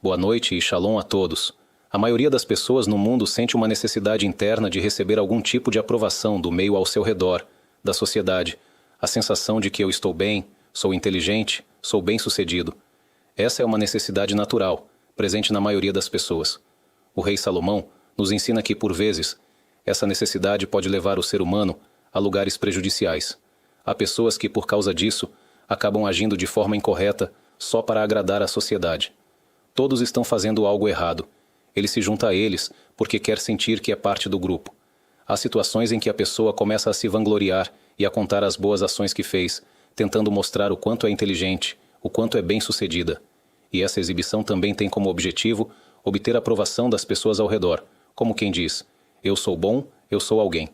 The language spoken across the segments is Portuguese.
Boa noite e shalom a todos. A maioria das pessoas no mundo sente uma necessidade interna de receber algum tipo de aprovação do meio ao seu redor, da sociedade. A sensação de que eu estou bem, sou inteligente, sou bem-sucedido. Essa é uma necessidade natural, presente na maioria das pessoas. O rei Salomão nos ensina que, por vezes, essa necessidade pode levar o ser humano a lugares prejudiciais. Há pessoas que, por causa disso, acabam agindo de forma incorreta só para agradar a sociedade. Todos estão fazendo algo errado. Ele se junta a eles porque quer sentir que é parte do grupo. Há situações em que a pessoa começa a se vangloriar e a contar as boas ações que fez, tentando mostrar o quanto é inteligente, o quanto é bem-sucedida. E essa exibição também tem como objetivo obter a aprovação das pessoas ao redor, como quem diz: eu sou bom, eu sou alguém.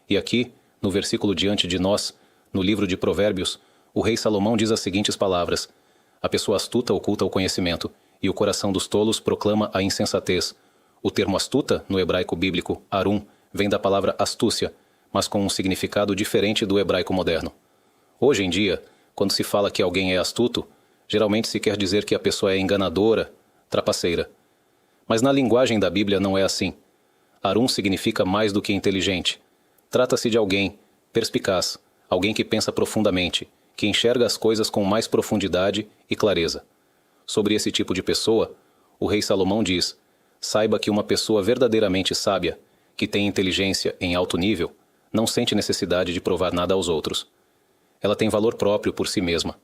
E aqui, no versículo diante de nós, no livro de Provérbios, o rei Salomão diz as seguintes palavras: a pessoa astuta oculta o conhecimento, e o coração dos tolos proclama a insensatez. O termo astuta, no hebraico bíblico, arum, vem da palavra astúcia, mas com um significado diferente do hebraico moderno. Hoje em dia, quando se fala que alguém é astuto, geralmente se quer dizer que a pessoa é enganadora, trapaceira. Mas na linguagem da Bíblia não é assim. Arum significa mais do que inteligente. Trata-se de alguém perspicaz, alguém que pensa profundamente, que enxerga as coisas com mais profundidade e clareza. Sobre esse tipo de pessoa, o rei Salomão diz: saiba que uma pessoa verdadeiramente sábia, que tem inteligência em alto nível, não sente necessidade de provar nada aos outros. Ela tem valor próprio por si mesma.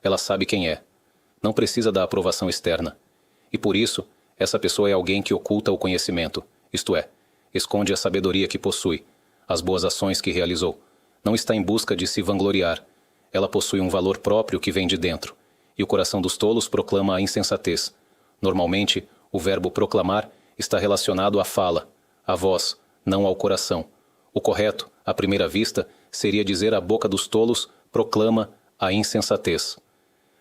Ela sabe quem é. Não precisa da aprovação externa. E por isso, essa pessoa é alguém que oculta o conhecimento, isto é, esconde a sabedoria que possui, as boas ações que realizou. Não está em busca de se vangloriar. Ela possui um valor próprio que vem de dentro. E o coração dos tolos proclama a insensatez. Normalmente, o verbo proclamar está relacionado à fala, à voz, não ao coração. O correto, à primeira vista, seria dizer a boca dos tolos proclama a insensatez.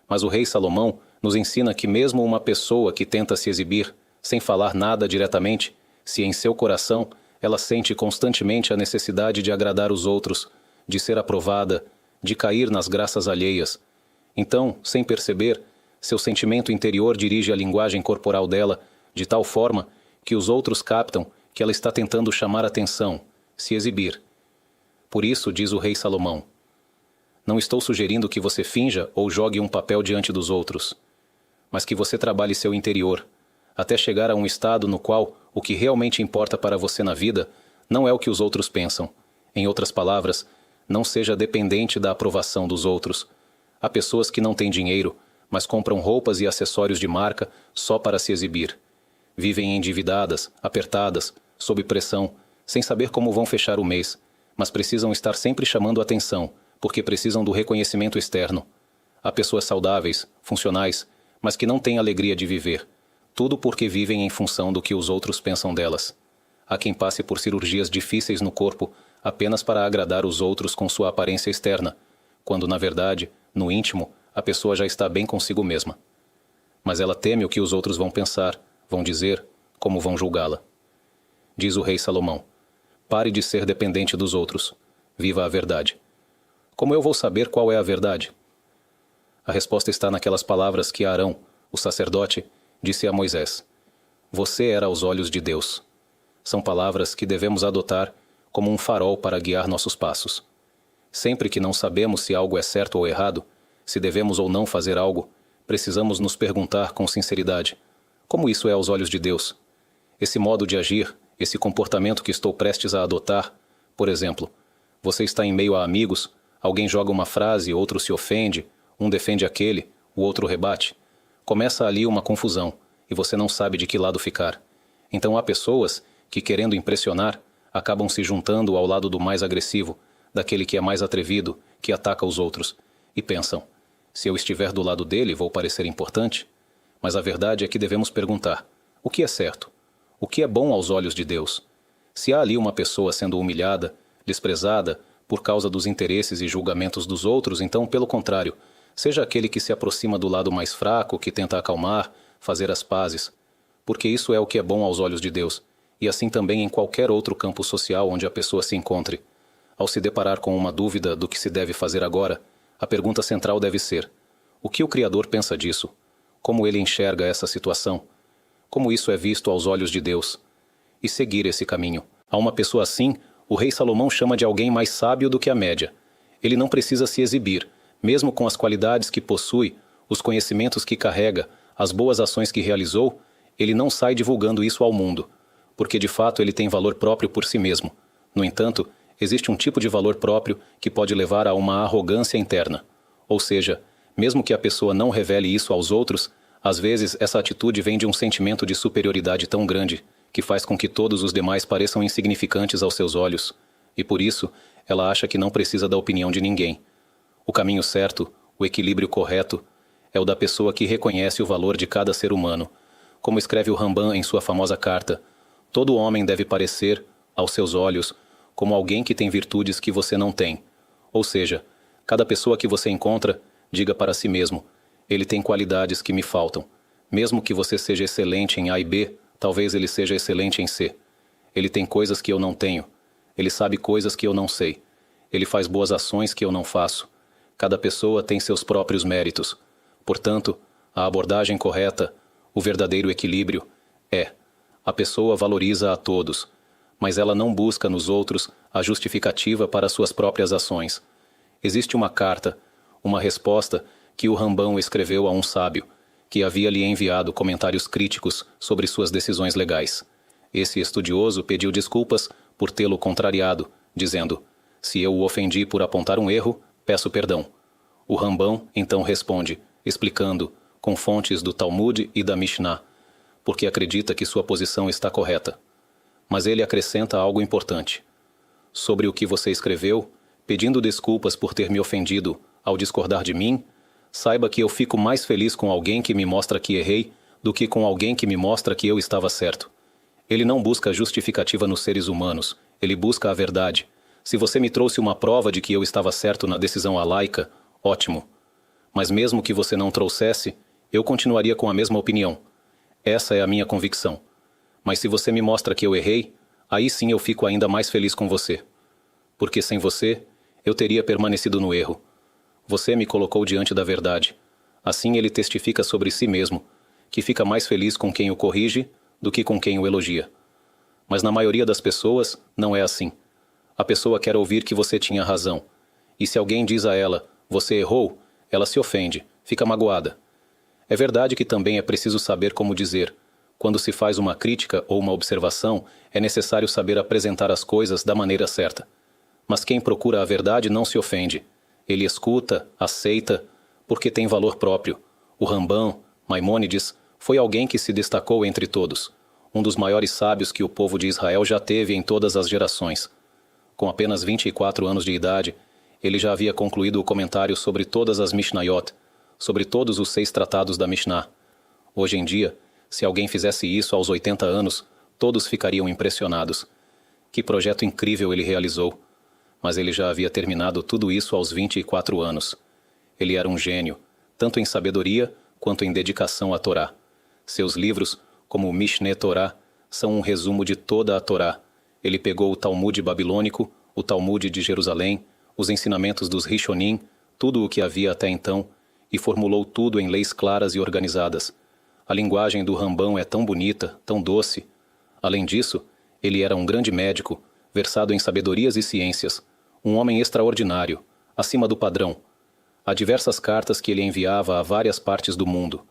Mas o rei Salomão nos ensina que mesmo uma pessoa que tenta se exibir, sem falar nada diretamente, se em seu coração ela sente constantemente a necessidade de agradar os outros, de ser aprovada, de cair nas graças alheias, então, sem perceber, seu sentimento interior dirige a linguagem corporal dela de tal forma que os outros captam que ela está tentando chamar atenção, se exibir. Por isso, diz o rei Salomão: não estou sugerindo que você finja ou jogue um papel diante dos outros, mas que você trabalhe seu interior, até chegar a um estado no qual o que realmente importa para você na vida não é o que os outros pensam. Em outras palavras, não seja dependente da aprovação dos outros. Há pessoas que não têm dinheiro, mas compram roupas e acessórios de marca só para se exibir. Vivem endividadas, apertadas, sob pressão, sem saber como vão fechar o mês, mas precisam estar sempre chamando atenção, porque precisam do reconhecimento externo. Há pessoas saudáveis, funcionais, mas que não têm alegria de viver, tudo porque vivem em função do que os outros pensam delas. Há quem passe por cirurgias difíceis no corpo apenas para agradar os outros com sua aparência externa, quando, na verdade, no íntimo, a pessoa já está bem consigo mesma. Mas ela teme o que os outros vão pensar, vão dizer, como vão julgá-la. Diz o rei Salomão: pare de ser dependente dos outros. Viva a verdade. Como eu vou saber qual é a verdade? A resposta está naquelas palavras que Arão, o sacerdote, disse a Moisés: você era aos olhos de Deus. São palavras que devemos adotar como um farol para guiar nossos passos. Sempre que não sabemos se algo é certo ou errado, se devemos ou não fazer algo, precisamos nos perguntar com sinceridade: como isso é aos olhos de Deus? Esse modo de agir, esse comportamento que estou prestes a adotar, por exemplo, você está em meio a amigos, alguém joga uma frase, outro se ofende, um defende aquele, o outro rebate. Começa ali uma confusão, e você não sabe de que lado ficar. Então há pessoas que, querendo impressionar, acabam se juntando ao lado do mais agressivo, daquele que é mais atrevido, que ataca os outros, e pensam: se eu estiver do lado dele, vou parecer importante? Mas a verdade é que devemos perguntar: o que é certo? O que é bom aos olhos de Deus? Se há ali uma pessoa sendo humilhada, desprezada, por causa dos interesses e julgamentos dos outros, então, pelo contrário, seja aquele que se aproxima do lado mais fraco, que tenta acalmar, fazer as pazes, porque isso é o que é bom aos olhos de Deus, e assim também em qualquer outro campo social onde a pessoa se encontre. Ao se deparar com uma dúvida do que se deve fazer agora, a pergunta central deve ser: o que o Criador pensa disso? como ele enxerga essa situação, como isso é visto aos olhos de Deus, e seguir esse caminho. A uma pessoa assim, o rei Salomão chama de alguém mais sábio do que a média. Ele não precisa se exibir, mesmo com as qualidades que possui, os conhecimentos que carrega, as boas ações que realizou, ele não sai divulgando isso ao mundo, porque de fato ele tem valor próprio por si mesmo. No entanto, existe um tipo de valor próprio que pode levar a uma arrogância interna. Ou seja, mesmo que a pessoa não revele isso aos outros, às vezes essa atitude vem de um sentimento de superioridade tão grande que faz com que todos os demais pareçam insignificantes aos seus olhos, e por isso ela acha que não precisa da opinião de ninguém. O caminho certo, o equilíbrio correto, é o da pessoa que reconhece o valor de cada ser humano. Como escreve o Rambam em sua famosa carta, todo homem deve parecer, aos seus olhos, como alguém que tem virtudes que você não tem. Ou seja, cada pessoa que você encontra, diga para si mesmo, ele tem qualidades que me faltam. Mesmo que você seja excelente em A e B, talvez ele seja excelente em C. Ele tem coisas que eu não tenho. Ele sabe coisas que eu não sei. Ele faz boas ações que eu não faço. Cada pessoa tem seus próprios méritos. Portanto, a abordagem correta, o verdadeiro equilíbrio, a pessoa valoriza a todos, mas ela não busca nos outros a justificativa para suas próprias ações. Existe uma carta, uma resposta que o Rambam escreveu a um sábio, que havia lhe enviado comentários críticos sobre suas decisões legais. Esse estudioso pediu desculpas por tê-lo contrariado, dizendo, se eu o ofendi por apontar um erro, peço perdão. O Rambam então responde, explicando, com fontes do Talmud e da Mishnah, porque acredita que sua posição está correta. Mas ele acrescenta algo importante. Sobre o que você escreveu, pedindo desculpas por ter me ofendido ao discordar de mim, saiba que eu fico mais feliz com alguém que me mostra que errei do que com alguém que me mostra que eu estava certo. Ele não busca justificativa nos seres humanos, ele busca a verdade. Se você me trouxe uma prova de que eu estava certo na decisão alaica, ótimo. Mas mesmo que você não trouxesse, eu continuaria com a mesma opinião. Essa é a minha convicção. Mas se você me mostra que eu errei, aí sim eu fico ainda mais feliz com você. Porque sem você, eu teria permanecido no erro. Você me colocou diante da verdade. Assim ele testifica sobre si mesmo, que fica mais feliz com quem o corrige do que com quem o elogia. Mas na maioria das pessoas, não é assim. A pessoa quer ouvir que você tinha razão. E se alguém diz a ela, você errou, ela se ofende, fica magoada. É verdade que também é preciso saber como dizer. Quando se faz uma crítica ou uma observação, é necessário saber apresentar as coisas da maneira certa. Mas quem procura a verdade não se ofende. Ele escuta, aceita, porque tem valor próprio. O Rambam, Maimônides, foi alguém que se destacou entre todos. Um dos maiores sábios que o povo de Israel já teve em todas as gerações. Com apenas 24 anos de idade, ele já havia concluído o comentário sobre todas as Mishnayot, sobre todos os 6 tratados da Mishnah. Hoje em dia, se alguém fizesse isso aos 80 anos, todos ficariam impressionados. Que projeto incrível ele realizou! Mas ele já havia terminado tudo isso aos 24 anos. Ele era um gênio, tanto em sabedoria quanto em dedicação à Torá. Seus livros, como o Mishneh Torá, são um resumo de toda a Torá. Ele pegou o Talmud babilônico, o Talmud de Jerusalém, os ensinamentos dos Rishonim, tudo o que havia até então, e formulou tudo em leis claras e organizadas. A linguagem do Rambam é tão bonita, tão doce. Além disso, ele era um grande médico, versado em sabedorias e ciências, um homem extraordinário, acima do padrão. Há diversas cartas que ele enviava a várias partes do mundo.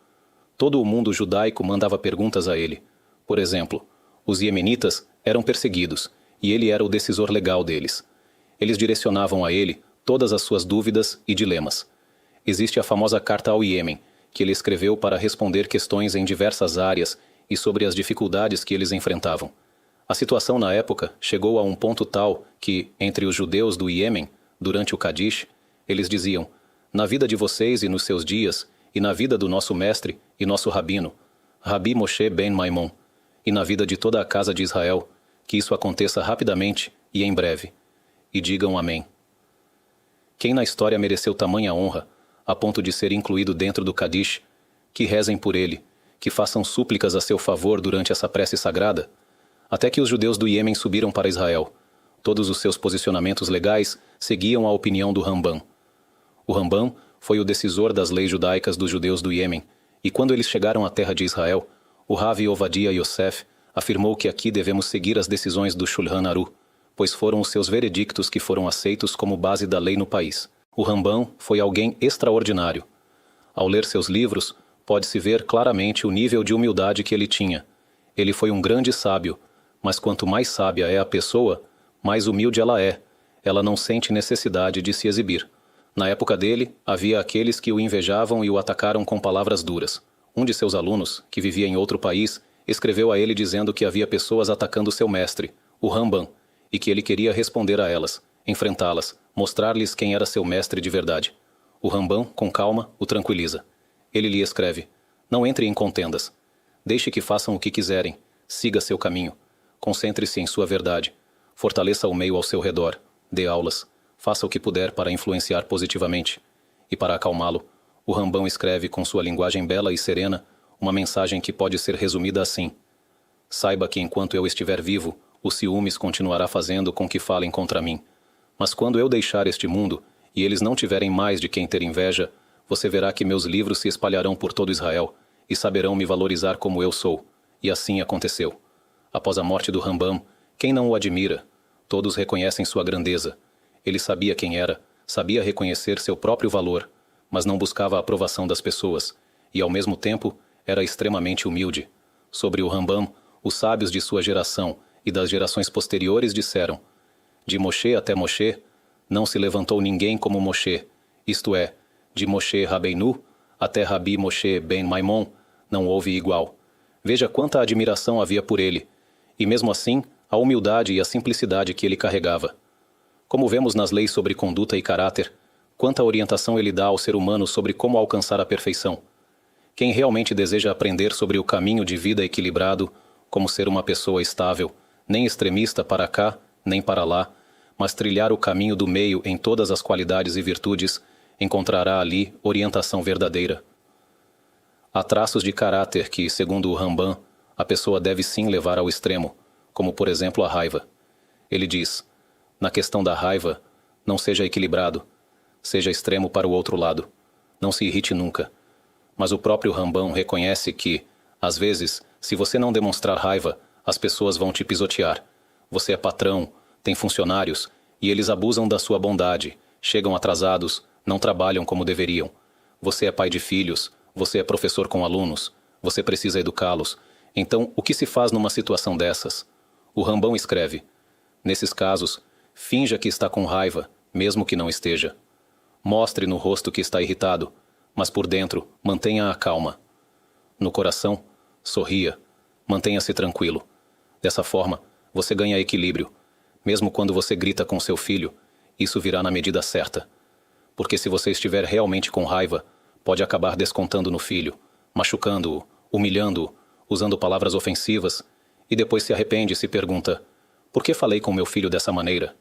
Todo o mundo judaico mandava perguntas a ele. Por exemplo, os iemenitas eram perseguidos, e ele era o decisor legal deles. Eles direcionavam a ele todas as suas dúvidas e dilemas. Existe a famosa Carta ao Iêmen, que ele escreveu para responder questões em diversas áreas e sobre as dificuldades que eles enfrentavam. A situação na época chegou a um ponto tal que, entre os judeus do Iêmen, durante o Kadish, eles diziam, na vida de vocês e nos seus dias, e na vida do nosso mestre e nosso rabino, Rabi Moshe ben Maimon, e na vida de toda a casa de Israel, que isso aconteça rapidamente e em breve. E digam amém. Quem na história mereceu tamanha honra, a ponto de ser incluído dentro do Kadish, que rezem por ele, que façam súplicas a seu favor durante essa prece sagrada? Até que os judeus do Iêmen subiram para Israel. Todos os seus posicionamentos legais seguiam a opinião do Rambam. O Rambam foi o decisor das leis judaicas dos judeus do Iêmen, E quando eles chegaram à terra de Israel, o Rav Ovadia Yosef afirmou que aqui devemos seguir as decisões do Shulchan Aruch, pois foram os seus veredictos que foram aceitos como base da lei no país. O Rambam foi alguém extraordinário. Ao ler seus livros, pode-se ver claramente o nível de humildade que ele tinha. Ele foi um grande sábio, mas quanto mais sábia é a pessoa, mais humilde ela é. Ela não sente necessidade de se exibir. Na época dele, havia aqueles que o invejavam e o atacaram com palavras duras. Um de seus alunos, que vivia em outro país, escreveu a ele dizendo que havia pessoas atacando seu mestre, o Rambam, e que ele queria responder a elas, enfrentá-las, mostrar-lhes quem era seu mestre de verdade. O Rambam, com calma, o tranquiliza. Ele lhe escreve: não entre em contendas. Deixe que façam o que quiserem. Siga seu caminho. Concentre-se em sua verdade. Fortaleça o meio ao seu redor. Dê aulas. Faça o que puder para influenciar positivamente. E para acalmá-lo, o Rambam escreve com sua linguagem bela e serena uma mensagem que pode ser resumida assim: saiba que enquanto eu estiver vivo, o ciúmes continuará fazendo com que falem contra mim. Mas quando eu deixar este mundo, e eles não tiverem mais de quem ter inveja, você verá que meus livros se espalharão por todo Israel, e saberão me valorizar como eu sou. E assim aconteceu. Após a morte do Rambam, quem não o admira? Todos reconhecem sua grandeza. Ele sabia quem era, sabia reconhecer seu próprio valor, mas não buscava a aprovação das pessoas, e ao mesmo tempo era extremamente humilde. Sobre o Rambam, os sábios de sua geração e das gerações posteriores disseram: de Moshe até Moshe, não se levantou ninguém como Moshe, isto é, de Moshe Rabbeinu até Rabi Moshe ben Maimon, não houve igual. Veja quanta admiração havia por ele, e mesmo assim, a humildade e a simplicidade que ele carregava. Como vemos nas leis sobre conduta e caráter, quanta orientação ele dá ao ser humano sobre como alcançar a perfeição. Quem realmente deseja aprender sobre o caminho de vida equilibrado, como ser uma pessoa estável, nem extremista para cá, nem para lá, mas trilhar o caminho do meio em todas as qualidades e virtudes, encontrará ali orientação verdadeira. Há traços de caráter que, segundo o Rambam, a pessoa deve sim levar ao extremo, como por exemplo a raiva. Ele diz: na questão da raiva, não seja equilibrado, seja extremo para o outro lado. Não se irrite nunca. Mas o próprio Rambam reconhece que, às vezes, se você não demonstrar raiva, as pessoas vão te pisotear. Você é patrão, tem funcionários, e eles abusam da sua bondade, chegam atrasados, não trabalham como deveriam. Você é pai de filhos, você é professor com alunos, você precisa educá-los. Então, o que se faz numa situação dessas? O Rambam escreve: nesses casos, finja que está com raiva, mesmo que não esteja. Mostre no rosto que está irritado, mas por dentro, mantenha a calma. No coração, sorria, mantenha-se tranquilo. Dessa forma, você ganha equilíbrio. Mesmo quando você grita com seu filho, isso virá na medida certa. Porque se você estiver realmente com raiva, pode acabar descontando no filho, machucando-o, humilhando-o, usando palavras ofensivas, e depois se arrepende e se pergunta: por que falei com meu filho dessa maneira?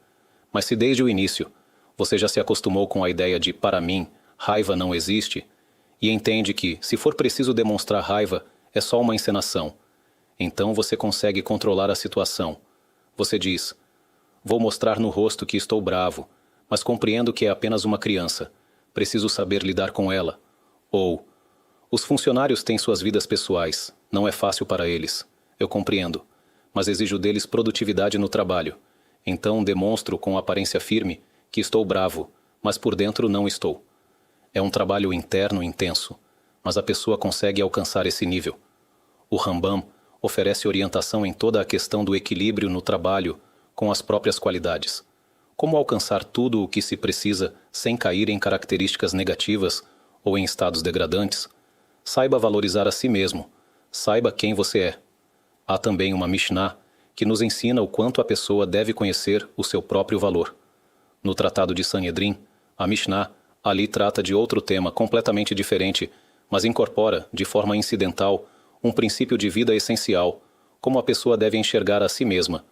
Mas se desde o início você já se acostumou com a ideia de, para mim, raiva não existe, e entende que, se for preciso demonstrar raiva, é só uma encenação, então você consegue controlar a situação. Você diz: vou mostrar no rosto que estou bravo, mas compreendo que é apenas uma criança. Preciso saber lidar com ela. Ou: os funcionários têm suas vidas pessoais. Não é fácil para eles. Eu compreendo. Mas exijo deles produtividade no trabalho. Então demonstro com aparência firme que estou bravo, mas por dentro não estou. É um trabalho interno intenso, mas a pessoa consegue alcançar esse nível. O Rambam oferece orientação em toda a questão do equilíbrio no trabalho com as próprias qualidades. Como alcançar tudo o que se precisa sem cair em características negativas ou em estados degradantes? Saiba valorizar a si mesmo. Saiba quem você é. Há também uma Mishnah que nos ensina o quanto a pessoa deve conhecer o seu próprio valor. No Tratado de Sanhedrin, a Mishnah ali trata de outro tema completamente diferente, mas incorpora, de forma incidental, um princípio de vida essencial, como a pessoa deve enxergar a si mesma.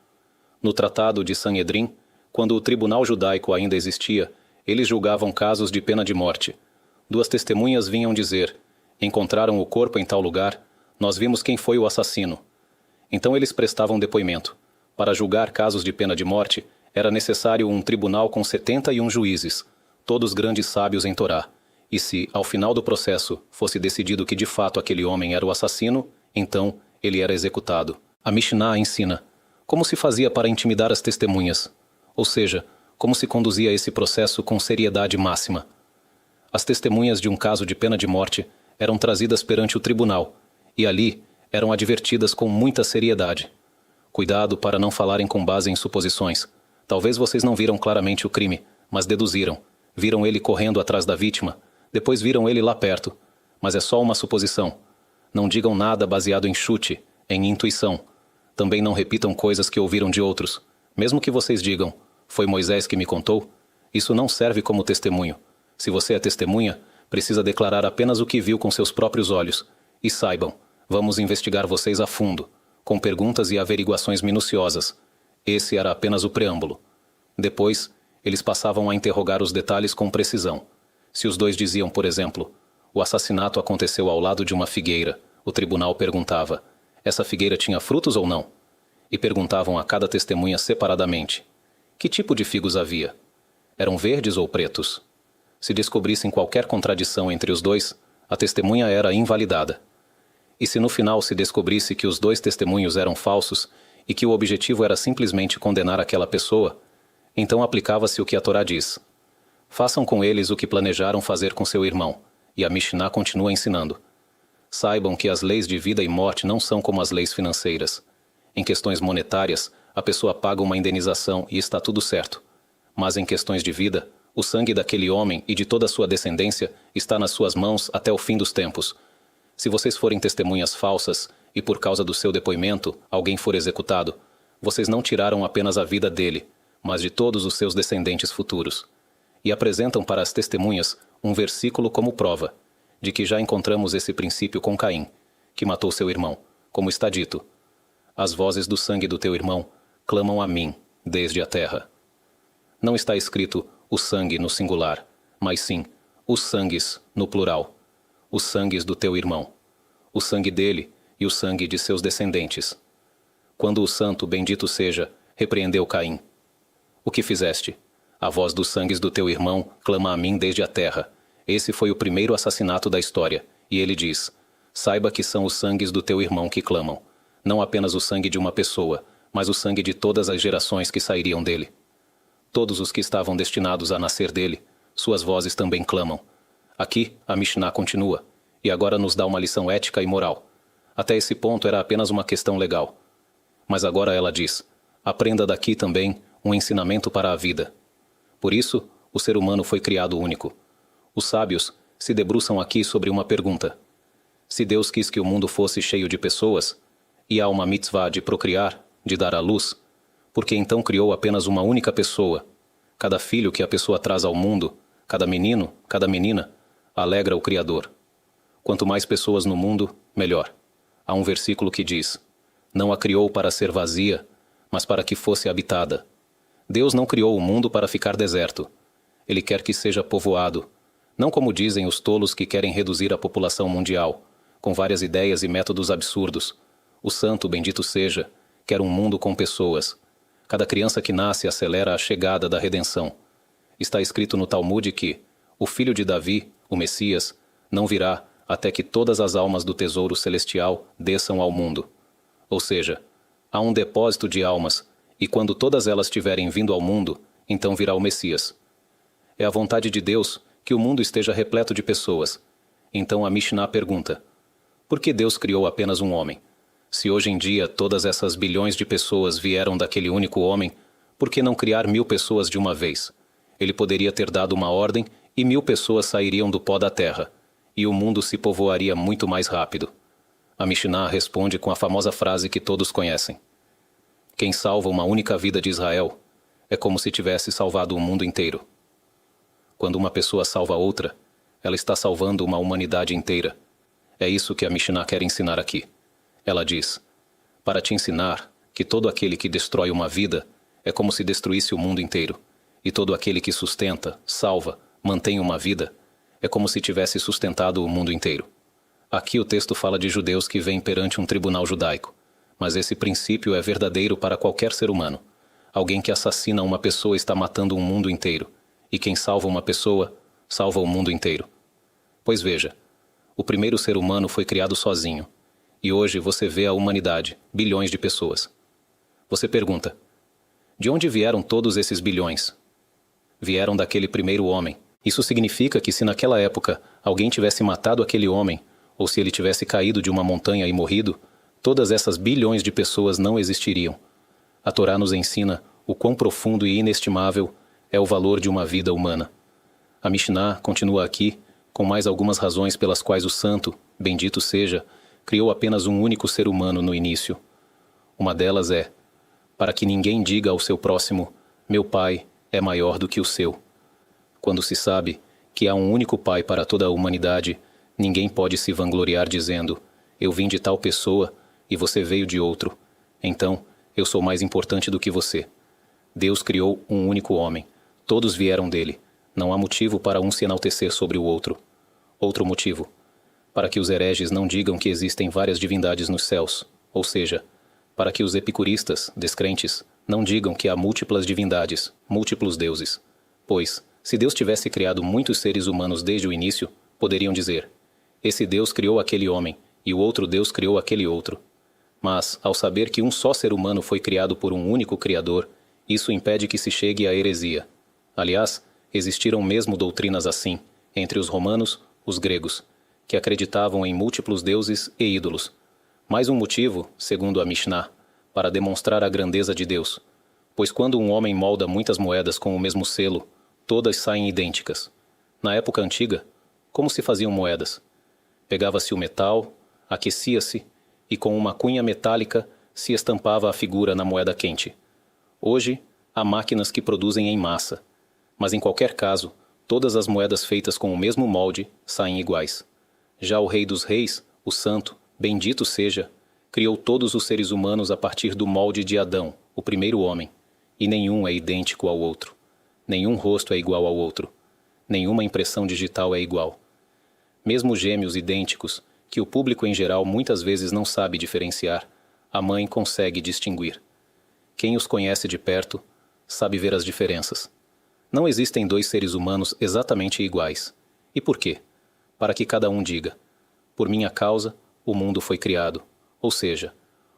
No Tratado de Sanhedrin, quando o tribunal judaico ainda existia, eles julgavam casos de pena de morte. 2 testemunhas vinham dizer: encontraram o corpo em tal lugar, nós vimos quem foi o assassino. Então eles prestavam depoimento. Para julgar casos de pena de morte, era necessário um tribunal com 71 juízes, todos grandes sábios em Torá, E se, ao final do processo, fosse decidido que de fato aquele homem era o assassino, então ele era executado. A Mishnah ensina como se fazia para intimidar as testemunhas, ou seja, como se conduzia esse processo com seriedade máxima. As testemunhas de um caso de pena de morte eram trazidas perante o tribunal, e ali eram advertidas com muita seriedade. Cuidado para não falarem com base em suposições. Talvez vocês não viram claramente o crime, mas deduziram. Viram ele correndo atrás da vítima, depois viram ele lá perto. Mas é só uma suposição. Não digam nada baseado em chute, em intuição. Também não repitam coisas que ouviram de outros. Mesmo que vocês digam, foi Moisés que me contou, isso não serve como testemunho. Se você é testemunha, precisa declarar apenas o que viu com seus próprios olhos. E saibam, vamos investigar vocês a fundo, com perguntas e averiguações minuciosas. Esse era apenas o preâmbulo. Depois, eles passavam a interrogar os detalhes com precisão. Se os dois diziam, por exemplo, o assassinato aconteceu ao lado de uma figueira, o tribunal perguntava, essa figueira tinha frutos ou não? E perguntavam a cada testemunha separadamente, que tipo de figos havia? Eram verdes ou pretos? Se descobrissem qualquer contradição entre os dois, a testemunha era invalidada. E se no final se descobrisse que os dois testemunhos eram falsos e que o objetivo era simplesmente condenar aquela pessoa, então aplicava-se o que a Torá diz. Façam com eles o que planejaram fazer com seu irmão, e a Mishnah continua ensinando. Saibam que as leis de vida e morte não são como as leis financeiras. Em questões monetárias, a pessoa paga uma indenização e está tudo certo. Mas em questões de vida, o sangue daquele homem e de toda a sua descendência está nas suas mãos até o fim dos tempos. Se vocês forem testemunhas falsas e por causa do seu depoimento alguém for executado, vocês não tiraram apenas a vida dele, mas de todos os seus descendentes futuros. E apresentam para as testemunhas um versículo como prova, de que já encontramos esse princípio com Caim, que matou seu irmão, como está dito. As vozes do sangue do teu irmão clamam a mim, desde a terra. Não está escrito o sangue no singular, mas sim os sangues no plural. Os sangues do teu irmão, o sangue dele e o sangue de seus descendentes. Quando o santo, bendito seja, repreendeu Caim. O que fizeste? A voz dos sangues do teu irmão clama a mim desde a terra. Esse foi o primeiro assassinato da história. E ele diz, saiba que são os sangues do teu irmão que clamam. Não apenas o sangue de uma pessoa, mas o sangue de todas as gerações que sairiam dele. Todos os que estavam destinados a nascer dele, suas vozes também clamam. Aqui, a Mishnah continua, e agora nos dá uma lição ética e moral. Até esse ponto era apenas uma questão legal. Mas agora ela diz, aprenda daqui também um ensinamento para a vida. Por isso, o ser humano foi criado único. Os sábios se debruçam aqui sobre uma pergunta. Se Deus quis que o mundo fosse cheio de pessoas, e há uma mitzvah de procriar, de dar à luz, por que então criou apenas uma única pessoa? Cada filho que a pessoa traz ao mundo, cada menino, cada menina, alegra o Criador. Quanto mais pessoas no mundo, melhor. Há um versículo que diz, não a criou para ser vazia, mas para que fosse habitada. Deus não criou o mundo para ficar deserto. Ele quer que seja povoado, não como dizem os tolos que querem reduzir a população mundial, com várias ideias e métodos absurdos. O santo, bendito seja, quer um mundo com pessoas. Cada criança que nasce acelera a chegada da redenção. Está escrito no Talmud que o filho de Davi, o Messias, não virá até que todas as almas do tesouro celestial desçam ao mundo. Ou seja, há um depósito de almas, e quando todas elas tiverem vindo ao mundo, então virá o Messias. É a vontade de Deus que o mundo esteja repleto de pessoas. Então a Mishnah pergunta, por que Deus criou apenas um homem? Se hoje em dia todas essas bilhões de pessoas vieram daquele único homem, por que não criar 1000 pessoas de uma vez? Ele poderia ter dado uma ordem e 1000 pessoas sairiam do pó da terra, e o mundo se povoaria muito mais rápido. A Mishnah responde com a famosa frase que todos conhecem. Quem salva uma única vida de Israel é como se tivesse salvado o mundo inteiro. Quando uma pessoa salva outra, ela está salvando uma humanidade inteira. É isso que a Mishnah quer ensinar aqui. Ela diz, para te ensinar que todo aquele que destrói uma vida é como se destruísse o mundo inteiro, e todo aquele que sustenta, salva, mantém uma vida, é como se tivesse sustentado o mundo inteiro. Aqui o texto fala de judeus que vêm perante um tribunal judaico, mas esse princípio é verdadeiro para qualquer ser humano. Alguém que assassina uma pessoa está matando um mundo inteiro, e quem salva uma pessoa, salva o mundo inteiro. Pois veja, o primeiro ser humano foi criado sozinho, e hoje você vê a humanidade, bilhões de pessoas. Você pergunta, de onde vieram todos esses bilhões? Vieram daquele primeiro homem. Isso significa que se naquela época alguém tivesse matado aquele homem, ou se ele tivesse caído de uma montanha e morrido, todas essas bilhões de pessoas não existiriam. A Torá nos ensina o quão profundo e inestimável é o valor de uma vida humana. A Mishnah continua aqui com mais algumas razões pelas quais o santo, bendito seja, criou apenas um único ser humano no início. Uma delas é, para que ninguém diga ao seu próximo, meu pai é maior do que o seu. Quando se sabe que há um único pai para toda a humanidade, ninguém pode se vangloriar dizendo, eu vim de tal pessoa e você veio de outro. Então, eu sou mais importante do que você. Deus criou um único homem. Todos vieram dele. Não há motivo para um se enaltecer sobre o outro. Outro motivo, para que os hereges não digam que existem várias divindades nos céus, ou seja, para que os epicuristas, descrentes, não digam que há múltiplas divindades, múltiplos deuses. Pois, se Deus tivesse criado muitos seres humanos desde o início, poderiam dizer, esse Deus criou aquele homem, e o outro Deus criou aquele outro. Mas, ao saber que um só ser humano foi criado por um único Criador, isso impede que se chegue à heresia. Aliás, existiram mesmo doutrinas assim, entre os romanos, os gregos, que acreditavam em múltiplos deuses e ídolos. Mais um motivo, segundo a Mishnah, para demonstrar a grandeza de Deus. Pois quando um homem molda muitas moedas com o mesmo selo, todas saem idênticas. Na época antiga, como se faziam moedas? Pegava-se o metal, aquecia-se, e com uma cunha metálica se estampava a figura na moeda quente. Hoje, há máquinas que produzem em massa. Mas em qualquer caso, todas as moedas feitas com o mesmo molde saem iguais. Já o Rei dos Reis, o Santo, bendito seja, criou todos os seres humanos a partir do molde de Adão, o primeiro homem, e nenhum é idêntico ao outro. Nenhum rosto é igual ao outro. Nenhuma impressão digital é igual. Mesmo gêmeos idênticos, que o público em geral muitas vezes não sabe diferenciar, a mãe consegue distinguir. Quem os conhece de perto sabe ver as diferenças. Não existem dois seres humanos exatamente iguais. E por quê? Para que cada um diga, por minha causa, o mundo foi criado. Ou seja,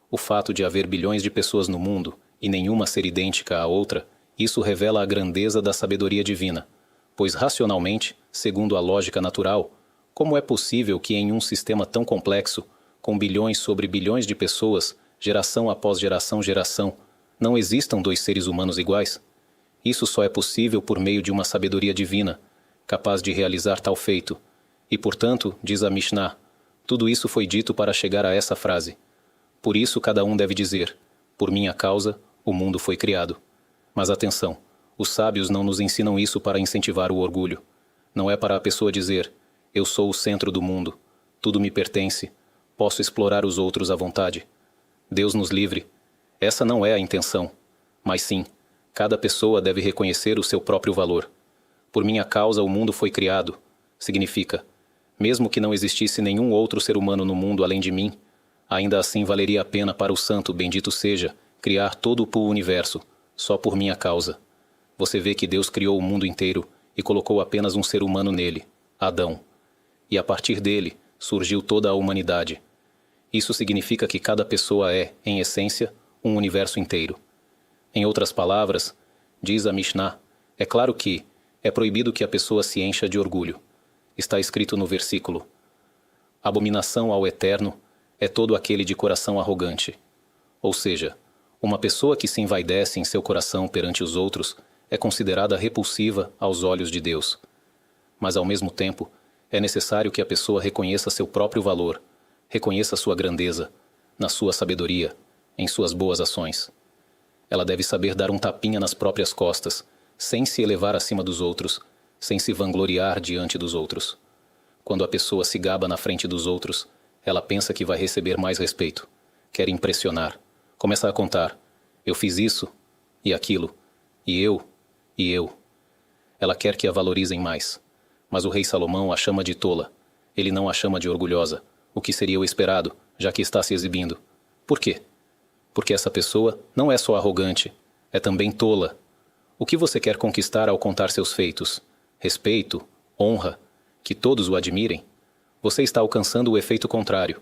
o fato de haver bilhões de pessoas no mundo e nenhuma ser idêntica à outra, isso revela a grandeza da sabedoria divina, pois racionalmente, segundo a lógica natural, como é possível que em um sistema tão complexo, com bilhões sobre bilhões de pessoas, geração após geração, não existam dois seres humanos iguais? Isso só é possível por meio de uma sabedoria divina, capaz de realizar tal feito. E, portanto, diz a Mishnah, tudo isso foi dito para chegar a essa frase. Por isso cada um deve dizer, por minha causa, o mundo foi criado. Mas atenção, os sábios não nos ensinam isso para incentivar o orgulho. Não é para a pessoa dizer, eu sou o centro do mundo, tudo me pertence, posso explorar os outros à vontade. Deus nos livre. Essa não é a intenção, mas sim, cada pessoa deve reconhecer o seu próprio valor. Por minha causa o mundo foi criado, significa, mesmo que não existisse nenhum outro ser humano no mundo além de mim, ainda assim valeria a pena para o santo, bendito seja, criar todo o universo, só por minha causa. Você vê que Deus criou o mundo inteiro e colocou apenas um ser humano nele, Adão. E a partir dele surgiu toda a humanidade. Isso significa que cada pessoa é, em essência, um universo inteiro. Em outras palavras, diz a Mishnah, é claro que é proibido que a pessoa se encha de orgulho. Está escrito no versículo, abominação ao Eterno é todo aquele de coração arrogante. Ou seja, uma pessoa que se envaidece em seu coração perante os outros é considerada repulsiva aos olhos de Deus. Mas ao mesmo tempo, é necessário que a pessoa reconheça seu próprio valor, reconheça sua grandeza, na sua sabedoria, em suas boas ações. Ela deve saber dar um tapinha nas próprias costas, sem se elevar acima dos outros, sem se vangloriar diante dos outros. Quando a pessoa se gaba na frente dos outros, ela pensa que vai receber mais respeito, quer impressionar, começa a contar, eu fiz isso, e aquilo, e eu. Ela quer que a valorizem mais. Mas o rei Salomão a chama de tola, ele não a chama de orgulhosa, o que seria o esperado, já que está se exibindo. Por quê? Porque essa pessoa não é só arrogante, é também tola. O que você quer conquistar ao contar seus feitos? Respeito? Honra? que todos o admirem, você está alcançando o efeito contrário.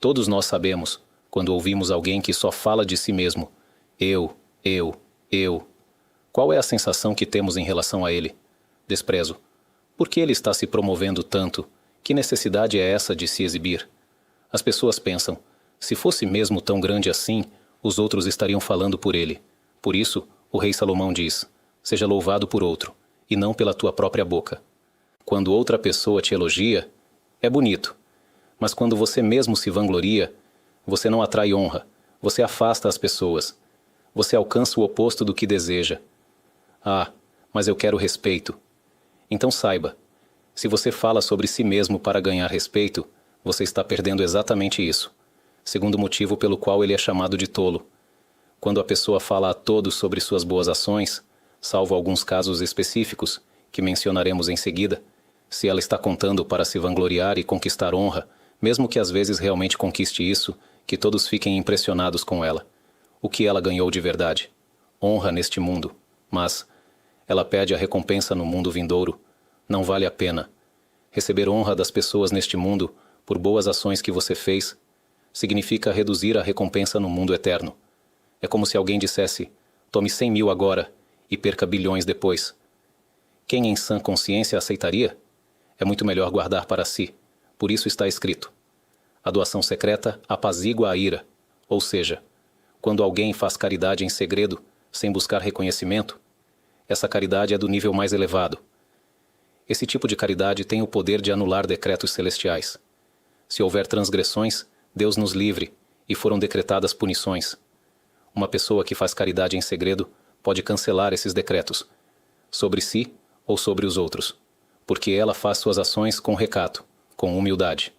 Todos nós sabemos, quando ouvimos alguém que só fala de si mesmo, eu, qual é a sensação que temos em relação a ele? Desprezo. Por que ele está se promovendo tanto? Que necessidade é essa de se exibir? As pessoas pensam, se fosse mesmo tão grande assim, os outros estariam falando por ele. Por isso, o rei Salomão diz, seja louvado por outro, e não pela tua própria boca. Quando outra pessoa te elogia, é bonito. Mas quando você mesmo se vangloria, você não atrai honra, você afasta as pessoas. Você alcança o oposto do que deseja. Ah, mas eu quero respeito. Então saiba, se você fala sobre si mesmo para ganhar respeito, você está perdendo exatamente isso. Segundo motivo pelo qual ele é chamado de tolo. Quando a pessoa fala a todos sobre suas boas ações, salvo alguns casos específicos, que mencionaremos em seguida, se ela está contando para se vangloriar e conquistar honra, mesmo que às vezes realmente conquiste isso, que todos fiquem impressionados com ela. O que ela ganhou de verdade? Honra neste mundo, mas ela pede a recompensa no mundo vindouro. Não vale a pena. Receber honra das pessoas neste mundo, por boas ações que você fez, significa reduzir a recompensa no mundo eterno. É como se alguém dissesse, tome 100 mil agora e perca bilhões depois. Quem em sã consciência aceitaria? É muito melhor guardar para si. Por isso está escrito. A doação secreta apazigua a ira. Ou seja, quando alguém faz caridade em segredo, sem buscar reconhecimento, essa caridade é do nível mais elevado. Esse tipo de caridade tem o poder de anular decretos celestiais. Se houver transgressões, Deus nos livre, e foram decretadas punições. Uma pessoa que faz caridade em segredo pode cancelar esses decretos, sobre si ou sobre os outros, porque ela faz suas ações com recato, com humildade.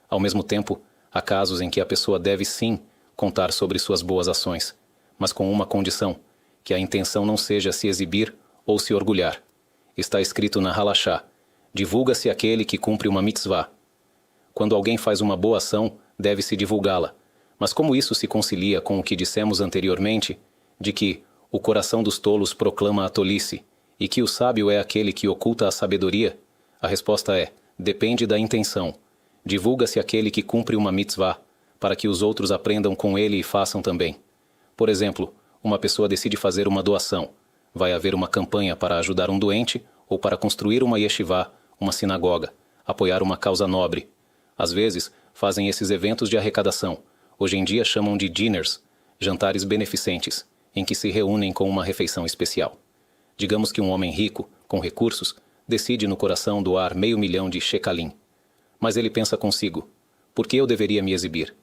Ao mesmo tempo, há casos em que a pessoa deve sim contar sobre suas boas ações, mas com uma condição, que a intenção não seja se exibir ou se orgulhar. Está escrito na Halachá, divulga-se aquele que cumpre uma mitzvah. Quando alguém faz uma boa ação, deve-se divulgá-la. Mas como isso se concilia com o que dissemos anteriormente, de que o coração dos tolos proclama a tolice, e que o sábio é aquele que oculta a sabedoria? A resposta é, depende da intenção. Divulga-se aquele que cumpre uma mitzvah, para que os outros aprendam com ele e façam também. Por exemplo, uma pessoa decide fazer uma doação. Vai haver uma campanha para ajudar um doente ou para construir uma yeshivá, uma sinagoga, apoiar uma causa nobre. Às vezes, fazem esses eventos de arrecadação. Hoje em dia chamam de dinners, jantares beneficentes, em que se reúnem com uma refeição especial. Digamos que um homem rico, com recursos, decide no coração doar 500 mil de shekalim. Mas ele pensa consigo, por que eu deveria me exibir?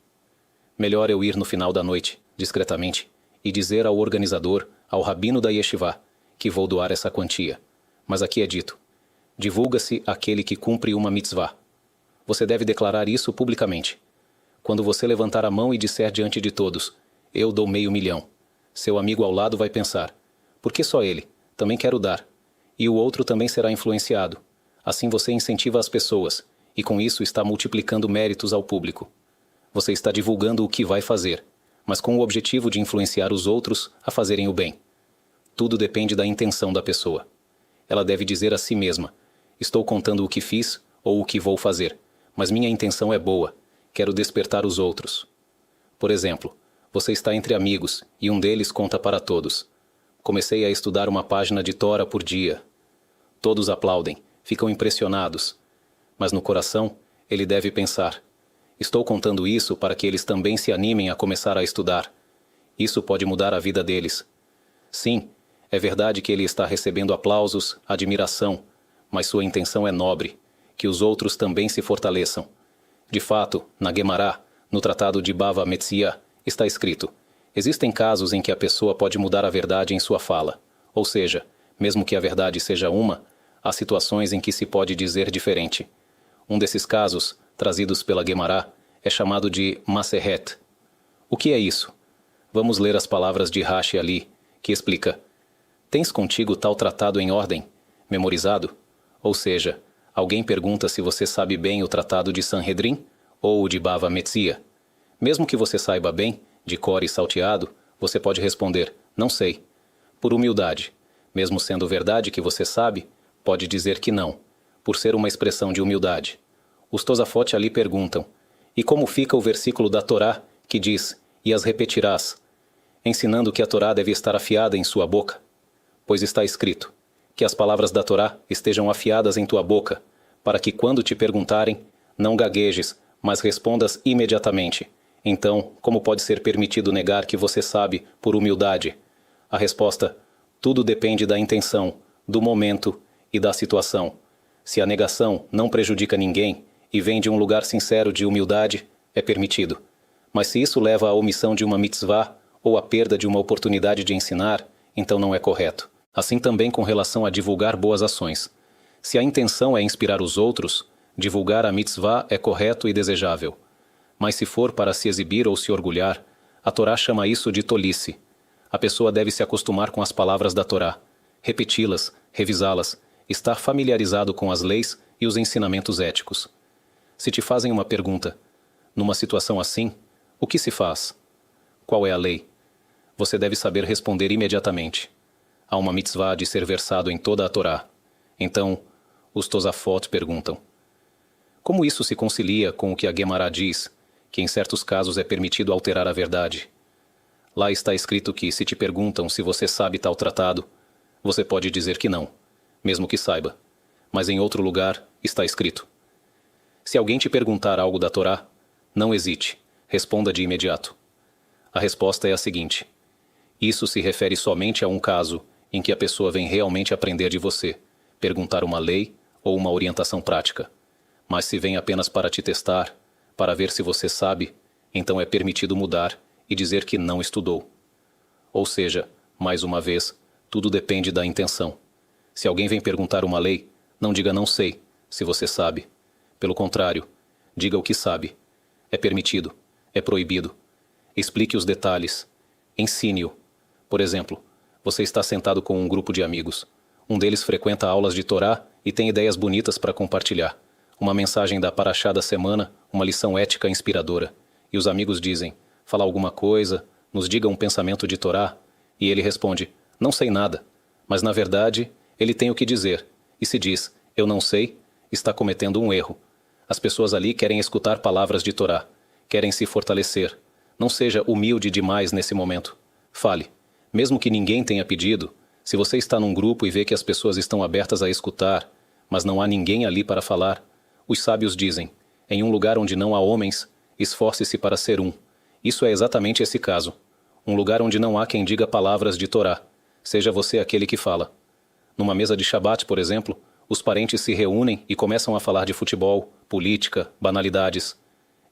Melhor eu ir no final da noite, discretamente, e dizer ao organizador, ao rabino da yeshivá, que vou doar essa quantia. Mas aqui é dito, divulga-se aquele que cumpre uma mitzvah. Você deve declarar isso publicamente. Quando você levantar a mão e disser diante de todos, eu dou 500 mil, seu amigo ao lado vai pensar, por que só ele? Também quero dar. E o outro também será influenciado. Assim você incentiva as pessoas, e com isso está multiplicando méritos ao público. Você está divulgando o que vai fazer, mas com o objetivo de influenciar os outros a fazerem o bem. Tudo depende da intenção da pessoa. Ela deve dizer a si mesma, estou contando o que fiz ou o que vou fazer, mas minha intenção é boa, quero despertar os outros. Por exemplo, você está entre amigos e um deles conta para todos. Comecei a estudar uma página de Tora por dia. Todos aplaudem, ficam impressionados. Mas no coração, ele deve pensar, estou contando isso para que eles também se animem a começar a estudar. Isso pode mudar a vida deles. Sim, é verdade que ele está recebendo aplausos, admiração, mas sua intenção é nobre, que os outros também se fortaleçam. De fato, na Guemará, no Tratado de Bava Metzia, está escrito, existem casos em que a pessoa pode mudar a verdade em sua fala, ou seja, mesmo que a verdade seja uma, há situações em que se pode dizer diferente. Um desses casos, trazidos pela Guemará, é chamado de Maseret. O que é isso? Vamos ler as palavras de Rashi ali, que explica, tens contigo tal tratado em ordem, memorizado? Ou seja, alguém pergunta se você sabe bem o tratado de Sanhedrin ou o de Bava Metzia. Mesmo que você saiba bem, de cor e salteado, você pode responder, não sei. Por humildade, mesmo sendo verdade que você sabe, pode dizer que não. por ser uma expressão de humildade. Os Tosafot ali perguntam: e como fica o versículo da Torá que diz: e as repetirás, ensinando que a Torá deve estar afiada em sua boca? Pois está escrito: que as palavras da Torá estejam afiadas em tua boca, para que quando te perguntarem, não gaguejes, mas respondas imediatamente. Então, como pode ser permitido negar que você sabe por humildade? A resposta: tudo depende da intenção, do momento e da situação. Se a negação não prejudica ninguém e vem de um lugar sincero de humildade, é permitido. Mas se isso leva à omissão de uma mitzvah ou à perda de uma oportunidade de ensinar, então não é correto. Assim também com relação a divulgar boas ações. Se a intenção é inspirar os outros, divulgar a mitzvah é correto e desejável. Mas se for para se exibir ou se orgulhar, a Torá chama isso de tolice. A pessoa deve se acostumar com as palavras da Torá, repeti-las, revisá-las, estar familiarizado com as leis e os ensinamentos éticos. Se te fazem uma pergunta, numa situação assim, o que se faz? Qual é a lei? Você deve saber responder imediatamente. Há uma mitzvah de ser versado em toda a Torá. Então, os Tosafot perguntam: como isso se concilia com o que a Guemará diz, que em certos casos é permitido alterar a verdade? Lá está escrito que, se te perguntam se você sabe tal tratado, você pode dizer que não, mesmo que saiba. Mas em outro lugar está escrito: se alguém te perguntar algo da Torá, não hesite, responda de imediato. A resposta é a seguinte: isso se refere somente a um caso em que a pessoa vem realmente aprender de você, perguntar uma lei ou uma orientação prática. Mas se vem apenas para te testar, para ver se você sabe, então é permitido mudar e dizer que não estudou. Ou seja, mais uma vez, tudo depende da intenção. Se alguém vem perguntar uma lei, não diga não sei, se você sabe. Pelo contrário, diga o que sabe. É permitido, é proibido. Explique os detalhes. Ensine-o. Por exemplo, você está sentado com um grupo de amigos. Um deles frequenta aulas de Torá e tem ideias bonitas para compartilhar. Uma mensagem da Parashá da semana, uma lição ética inspiradora. E os amigos dizem: fala alguma coisa, nos diga um pensamento de Torá. E ele responde: não sei nada. Mas na verdade, ele tem o que dizer. E se diz: eu não sei, está cometendo um erro. As pessoas ali querem escutar palavras de Torá. Querem se fortalecer. Não seja humilde demais nesse momento. Fale. Mesmo que ninguém tenha pedido, se você está num grupo e vê que as pessoas estão abertas a escutar, mas não há ninguém ali para falar, os sábios dizem: em um lugar onde não há homens, esforce-se para ser um. Isso é exatamente esse caso. Um lugar onde não há quem diga palavras de Torá. Seja você aquele que fala. Numa mesa de Shabat, por exemplo, os parentes se reúnem e começam a falar de futebol, política, banalidades.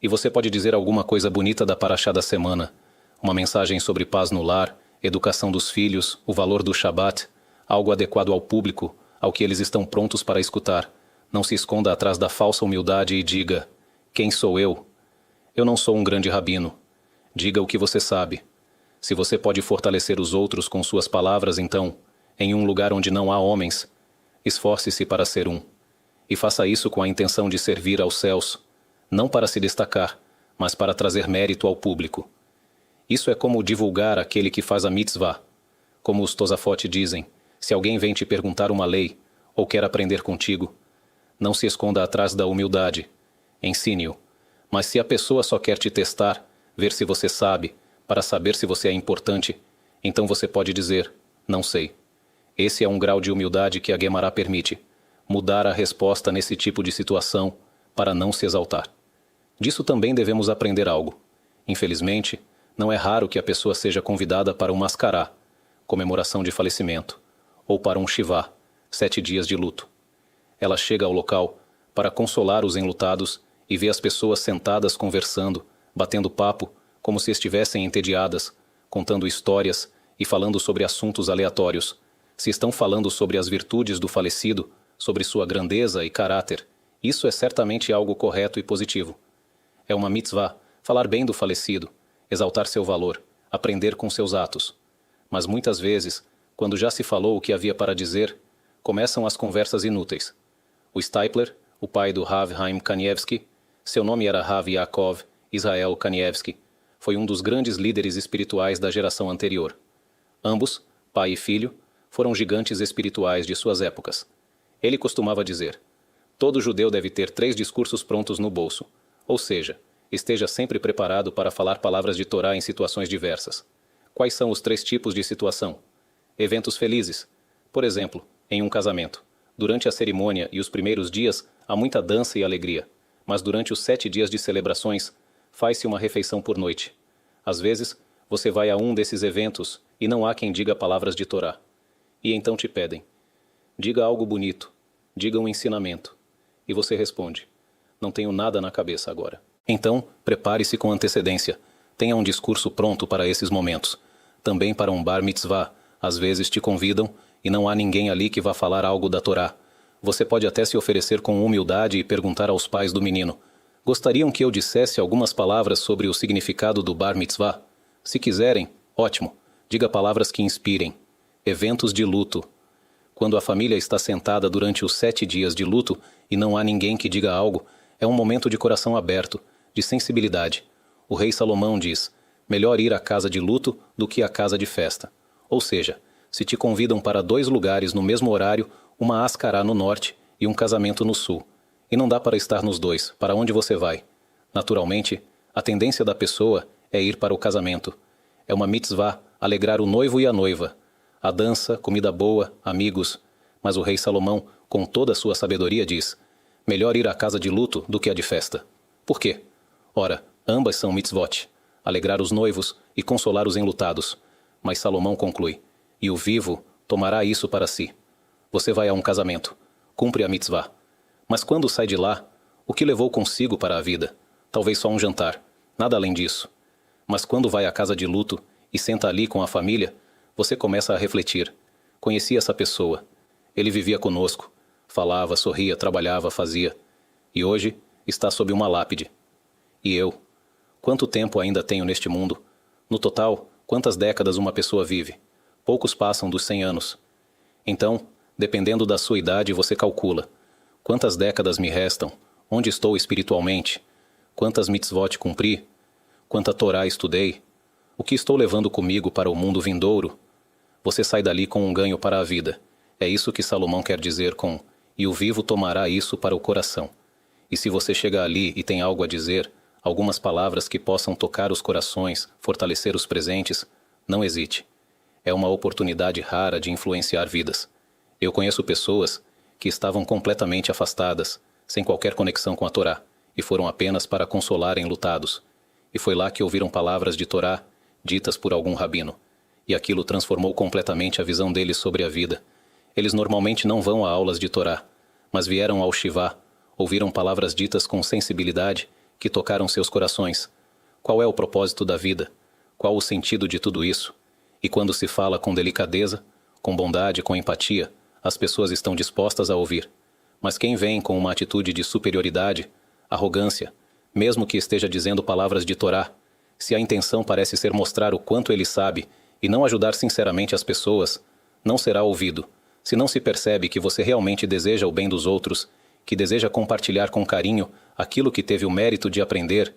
E você pode dizer alguma coisa bonita da Parashá da semana, uma mensagem sobre paz no lar, educação dos filhos, o valor do Shabat, algo adequado ao público, ao que eles estão prontos para escutar. Não se esconda atrás da falsa humildade e diga: quem sou eu? Eu não sou um grande rabino. Diga o que você sabe. Se você pode fortalecer os outros com suas palavras, então, em um lugar onde não há homens, esforce-se para ser um. E faça isso com a intenção de servir aos céus, não para se destacar, mas para trazer mérito ao público. Isso é como divulgar aquele que faz a mitzvah. Como os Tosafot dizem: se alguém vem te perguntar uma lei, ou quer aprender contigo, não se esconda atrás da humildade. Ensine-o. Mas se a pessoa só quer te testar, ver se você sabe, para saber se você é importante, então você pode dizer: não sei. Esse é um grau de humildade que a Guemará permite. Mudar a resposta nesse tipo de situação para não se exaltar. Disso também devemos aprender algo. Infelizmente, não é raro que a pessoa seja convidada para um mascará, comemoração de falecimento, ou para um shivá, 7 dias de luto. Ela chega ao local para consolar os enlutados e vê as pessoas sentadas conversando, batendo papo, como se estivessem entediadas, contando histórias e falando sobre assuntos aleatórios. Se estão falando sobre as virtudes do falecido, sobre sua grandeza e caráter, isso é certamente algo correto e positivo. É uma mitzvah falar bem do falecido, exaltar seu valor, aprender com seus atos. Mas muitas vezes, quando já se falou o que havia para dizer, começam as conversas inúteis. O Stipler, o pai do Rav Haim Kanievsky, seu nome era Rav Yaakov Israel Kanievsky, foi um dos grandes líderes espirituais da geração anterior. Ambos, pai e filho, foram gigantes espirituais de suas épocas. Ele costumava dizer: Todo judeu deve ter 3 discursos prontos no bolso, ou seja, esteja sempre preparado para falar palavras de Torá em situações diversas. Quais são os 3 tipos de situação? Eventos felizes. Por exemplo, em um casamento. Durante a cerimônia e os primeiros dias, há muita dança e alegria. Mas durante os 7 dias de celebrações, faz-se uma refeição por noite. Às vezes, você vai a um desses eventos e não há quem diga palavras de Torá. E então te pedem: diga algo bonito, diga um ensinamento. E você responde: não tenho nada na cabeça agora. Então, prepare-se com antecedência. Tenha um discurso pronto para esses momentos. Também para um bar mitzvah, às vezes te convidam e não há ninguém ali que vá falar algo da Torá. Você pode até se oferecer com humildade e perguntar aos pais do menino: gostariam que eu dissesse algumas palavras sobre o significado do bar mitzvah? Se quiserem, ótimo. Diga palavras que inspirem. Eventos de luto. Quando a família está sentada durante os 7 dias de luto e não há ninguém que diga algo, é um momento de coração aberto, de sensibilidade. O rei Salomão diz: melhor ir à casa de luto do que à casa de festa. Ou seja, se te convidam para 2 lugares no mesmo horário, uma ascará no norte e um casamento no sul. E não dá para estar nos 2, para onde você vai? Naturalmente, a tendência da pessoa é ir para o casamento. É uma mitzvah alegrar o noivo e a noiva. A dança, comida boa, amigos. Mas o rei Salomão, com toda a sua sabedoria, diz: melhor ir à casa de luto do que a de festa. Por quê? Ora, ambas são mitzvot, alegrar os noivos e consolar os enlutados. Mas Salomão conclui: e o vivo tomará isso para si. Você vai a um casamento, cumpre a mitzvah. Mas quando sai de lá, o que levou consigo para a vida? Talvez só um jantar, nada além disso. Mas quando vai à casa de luto e senta ali com a família, você começa a refletir: conheci essa pessoa, ele vivia conosco, falava, sorria, trabalhava, fazia. E hoje está sob uma lápide. E eu? Quanto tempo ainda tenho neste mundo? No total, quantas décadas uma pessoa vive? Poucos passam dos 100 anos. Então, dependendo da sua idade, você calcula: quantas décadas me restam? Onde estou espiritualmente? Quantas mitzvot cumpri? Quanta Torá estudei? O que estou levando comigo para o mundo vindouro? Você sai dali com um ganho para a vida. É isso que Salomão quer dizer com: e o vivo tomará isso para o coração. E se você chega ali e tem algo a dizer, algumas palavras que possam tocar os corações, fortalecer os presentes, não hesite. É uma oportunidade rara de influenciar vidas. Eu conheço pessoas que estavam completamente afastadas, sem qualquer conexão com a Torá, e foram apenas para consolar enlutados. E foi lá que ouviram palavras de Torá, ditas por algum rabino. E aquilo transformou completamente a visão deles sobre a vida. Eles normalmente não vão a aulas de Torá, mas vieram ao Shivá, ouviram palavras ditas com sensibilidade que tocaram seus corações. Qual é o propósito da vida? Qual o sentido de tudo isso? E quando se fala com delicadeza, com bondade, com empatia, as pessoas estão dispostas a ouvir. Mas quem vem com uma atitude de superioridade, arrogância, mesmo que esteja dizendo palavras de Torá, se a intenção parece ser mostrar o quanto ele sabe e não ajudar sinceramente as pessoas, não será ouvido. Se não se percebe que você realmente deseja o bem dos outros, que deseja compartilhar com carinho aquilo que teve o mérito de aprender,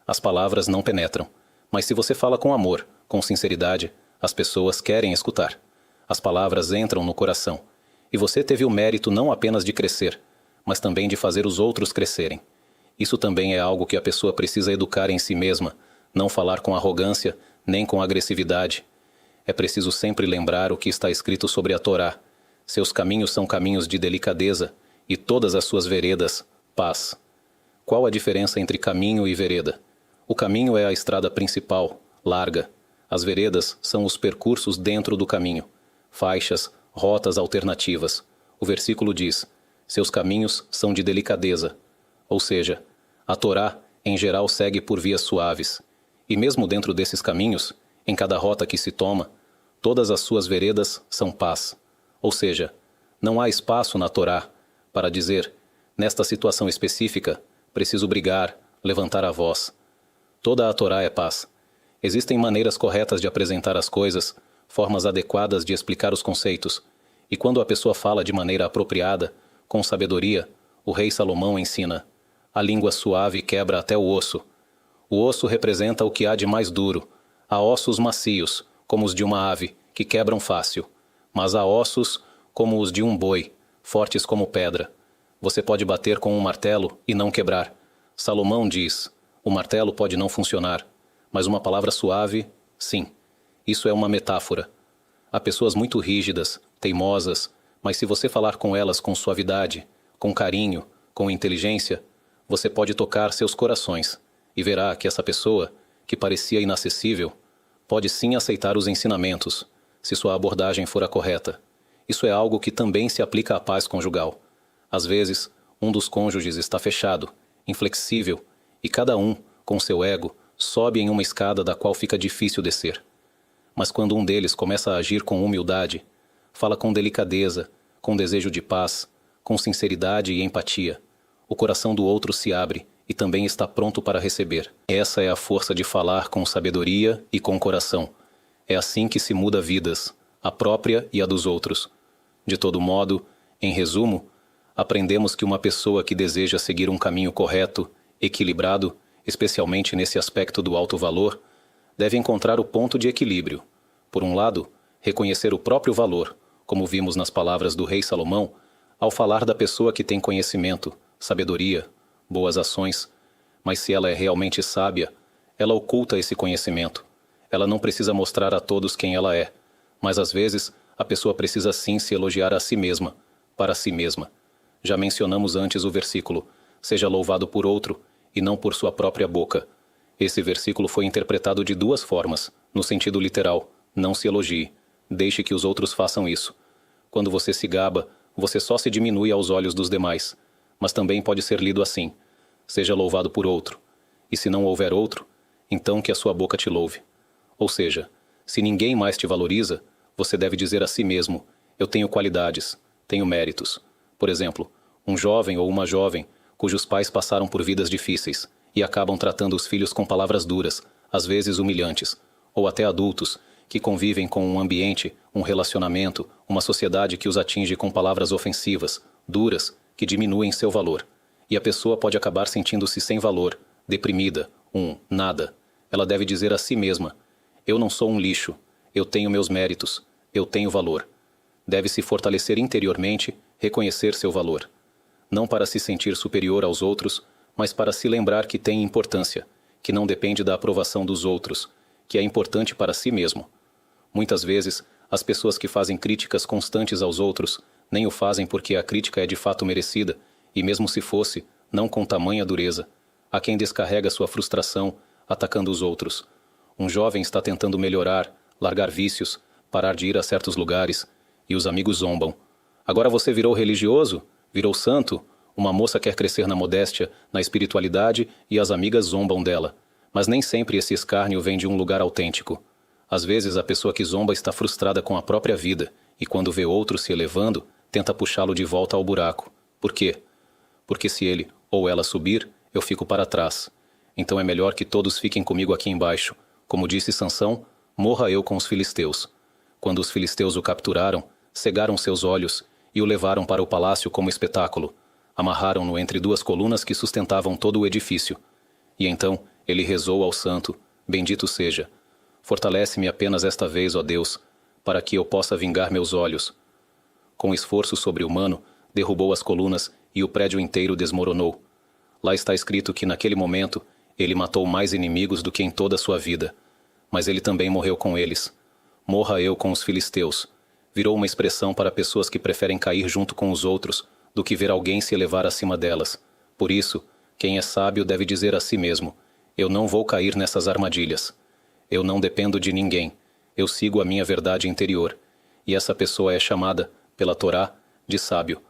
as palavras não penetram. Mas se você fala com amor, com sinceridade, as pessoas querem escutar. As palavras entram no coração. E você teve o mérito não apenas de crescer, mas também de fazer os outros crescerem. Isso também é algo que a pessoa precisa educar em si mesma, não falar com arrogância, nem com agressividade. É preciso sempre lembrar o que está escrito sobre a Torá. Seus caminhos são caminhos de delicadeza, e todas as suas veredas, paz. Qual a diferença entre caminho e vereda? O caminho é a estrada principal, larga. As veredas são os percursos dentro do caminho, faixas, rotas alternativas. O versículo diz: seus caminhos são de delicadeza. Ou seja, a Torá, em geral, segue por vias suaves. E mesmo dentro desses caminhos, em cada rota que se toma, todas as suas veredas são paz. Ou seja, não há espaço na Torá para dizer: nesta situação específica, preciso brigar, levantar a voz. Toda a Torá é paz. Existem maneiras corretas de apresentar as coisas, formas adequadas de explicar os conceitos. E quando a pessoa fala de maneira apropriada, com sabedoria, o rei Salomão ensina: a língua suave quebra até o osso. O osso representa o que há de mais duro. Há ossos macios, como os de uma ave, que quebram fácil. Mas há ossos, como os de um boi, fortes como pedra. Você pode bater com um martelo e não quebrar. Salomão diz: o martelo pode não funcionar, mas uma palavra suave, sim. Isso é uma metáfora. Há pessoas muito rígidas, teimosas, mas se você falar com elas com suavidade, com carinho, com inteligência, você pode tocar seus corações e verá que essa pessoa, que parecia inacessível, pode sim aceitar os ensinamentos, se sua abordagem for a correta. Isso é algo que também se aplica à paz conjugal. Às vezes, um dos cônjuges está fechado, inflexível, e cada um, com seu ego, sobe em uma escada da qual fica difícil descer. Mas quando um deles começa a agir com humildade, fala com delicadeza, com desejo de paz, com sinceridade e empatia, o coração do outro se abre e também está pronto para receber. Essa é a força de falar com sabedoria e com coração. É assim que se muda vidas, a própria e a dos outros. De todo modo, em resumo, aprendemos que uma pessoa que deseja seguir um caminho correto, equilibrado, especialmente nesse aspecto do alto valor, deve encontrar o ponto de equilíbrio. Por um lado, reconhecer o próprio valor, como vimos nas palavras do rei Salomão, ao falar da pessoa que tem conhecimento, sabedoria, boas ações, mas se ela é realmente sábia, ela oculta esse conhecimento. Ela não precisa mostrar a todos quem ela é, mas às vezes a pessoa precisa sim se elogiar a si mesma, para si mesma. Já mencionamos antes o versículo: seja louvado por outro e não por sua própria boca. Esse versículo foi interpretado de duas formas, no sentido literal: não se elogie, deixe que os outros façam isso. Quando você se gaba, você só se diminui aos olhos dos demais. Mas também pode ser lido assim: seja louvado por outro, e se não houver outro, então que a sua boca te louve. Ou seja, se ninguém mais te valoriza, você deve dizer a si mesmo: eu tenho qualidades, tenho méritos. Por exemplo, um jovem ou uma jovem cujos pais passaram por vidas difíceis e acabam tratando os filhos com palavras duras, às vezes humilhantes, ou até adultos que convivem com um ambiente, um relacionamento, uma sociedade que os atinge com palavras ofensivas, duras, que diminuem seu valor. E a pessoa pode acabar sentindo-se sem valor, deprimida, nada. Ela deve dizer a si mesma: eu não sou um lixo, eu tenho meus méritos, eu tenho valor. Deve se fortalecer interiormente, reconhecer seu valor. Não para se sentir superior aos outros, mas para se lembrar que tem importância, que não depende da aprovação dos outros, que é importante para si mesmo. Muitas vezes, as pessoas que fazem críticas constantes aos outros nem o fazem porque a crítica é de fato merecida, e mesmo se fosse, não com tamanha dureza. Há quem descarrega sua frustração, atacando os outros. Um jovem está tentando melhorar, largar vícios, parar de ir a certos lugares, e os amigos zombam. Agora você virou religioso? Virou santo? Uma moça quer crescer na modéstia, na espiritualidade, e as amigas zombam dela. Mas nem sempre esse escárnio vem de um lugar autêntico. Às vezes a pessoa que zomba está frustrada com a própria vida, e quando vê outro se elevando, tenta puxá-lo de volta ao buraco. Por quê? Porque se ele ou ela subir, eu fico para trás. Então é melhor que todos fiquem comigo aqui embaixo. Como disse Sansão, morra eu com os filisteus. Quando os filisteus o capturaram, cegaram seus olhos e o levaram para o palácio como espetáculo. Amarraram-no entre duas colunas que sustentavam todo o edifício. E então ele rezou ao santo: bendito seja. Fortalece-me apenas esta vez, ó Deus, para que eu possa vingar meus olhos. Com esforço sobre-humano, derrubou as colunas e o prédio inteiro desmoronou. Lá está escrito que naquele momento ele matou mais inimigos do que em toda a sua vida. Mas ele também morreu com eles. Morra eu com os filisteus. Virou uma expressão para pessoas que preferem cair junto com os outros do que ver alguém se elevar acima delas. Por isso, quem é sábio deve dizer a si mesmo: eu não vou cair nessas armadilhas. Eu não dependo de ninguém. Eu sigo a minha verdade interior. E essa pessoa é chamada, pela Torá, de sábio.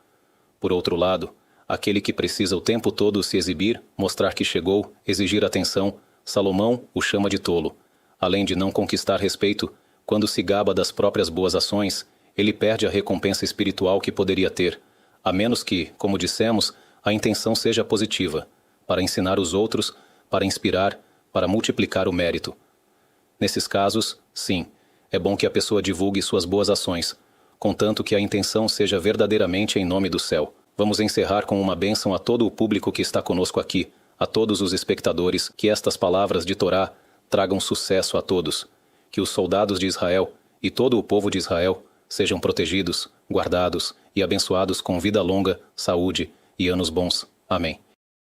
Por outro lado, aquele que precisa o tempo todo se exibir, mostrar que chegou, exigir atenção, Salomão o chama de tolo. Além de não conquistar respeito, quando se gaba das próprias boas ações, ele perde a recompensa espiritual que poderia ter, a menos que, como dissemos, a intenção seja positiva, para ensinar os outros, para inspirar, para multiplicar o mérito. Nesses casos, sim, é bom que a pessoa divulgue suas boas ações, contanto que a intenção seja verdadeiramente em nome do céu. Vamos encerrar com uma bênção a todo o público que está conosco aqui, a todos os espectadores, que estas palavras de Torá tragam sucesso a todos, que os soldados de Israel e todo o povo de Israel sejam protegidos, guardados e abençoados com vida longa, saúde, e anos bons. Amém.